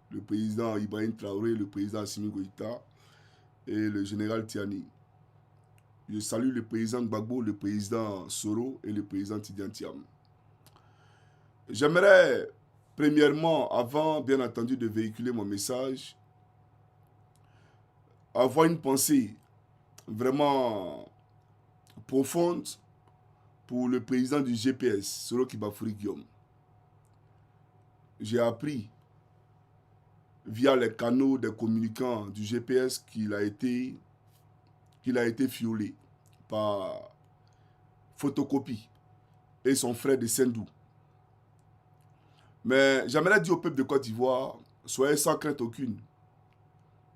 le président Ibrahim Traoré, le président Assimi Goïta et le général Tiani. Je salue le président Gbagbo, le président Soro et le président Tidiane Thiam. J'aimerais, premièrement, avant bien entendu de véhiculer mon message, avoir une pensée vraiment profonde pour le président du GPS, Soro Kibafoury Guillaume. J'ai appris via les canaux des communicants du GPS qu'il a été violé par photocopie et son frère de Sendou. Mais j'aimerais dire au peuple de Côte d'Ivoire, soyez sans crainte aucune.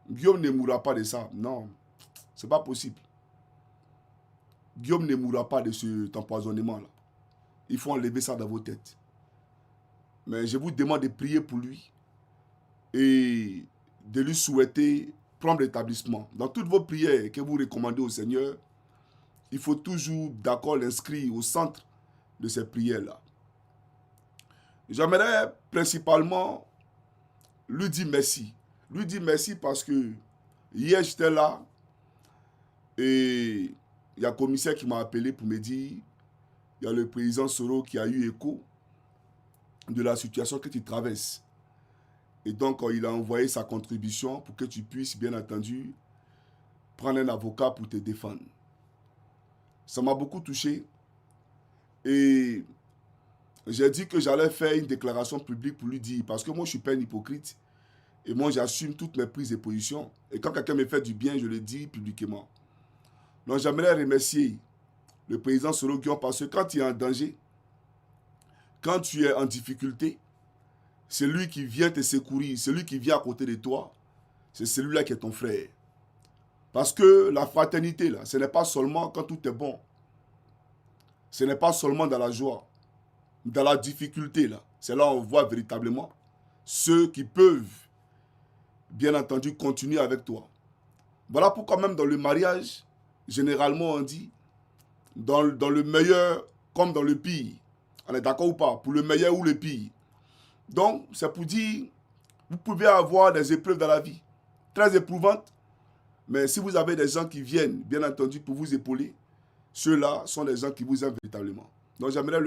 Guillaume ne mourra pas de ça. Non, c'est pas possible. Guillaume ne mourra pas de cet empoisonnement-là. Il faut enlever ça dans vos têtes. Mais je vous demande de prier pour lui et de lui souhaiter prompt rétablissement. Dans toutes vos prières que vous recommandez au Seigneur, il faut toujours d'accord l'inscrire au centre de ces prières-là. J'aimerais principalement lui dire merci. Lui dire merci parce que hier j'étais là et il y a un commissaire qui m'a appelé pour me dire il y a le président Soro qui a eu écho de la situation que tu traverses. Et donc il a envoyé sa contribution pour que tu puisses bien entendu prendre un avocat pour te défendre. Ça m'a beaucoup touché et j'ai dit que j'allais faire une déclaration publique pour lui dire, parce que moi je ne suis pas un hypocrite et moi j'assume toutes mes prises de position et quand quelqu'un me fait du bien, je le dis publiquement. Donc j'aimerais remercier le président Soro Guillaume parce que quand tu es en danger, quand tu es en difficulté, c'est lui qui vient te secourir, celui qui vient à côté de toi, c'est celui-là qui est ton frère. Parce que la fraternité, là, ce n'est pas seulement quand tout est bon. Ce n'est pas seulement dans la joie. Dans la difficulté, là, c'est là où on voit véritablement ceux qui peuvent, bien entendu, continuer avec toi. Voilà pourquoi même dans le mariage, généralement on dit, dans le meilleur comme dans le pire. On est d'accord ou pas? Pour le meilleur ou le pire. Donc, c'est pour dire, vous pouvez avoir des épreuves dans la vie, très éprouvantes, mais si vous avez des gens qui viennent, bien entendu, pour vous épauler, ceux-là sont des gens qui vous aiment véritablement. Donc, j'aimerais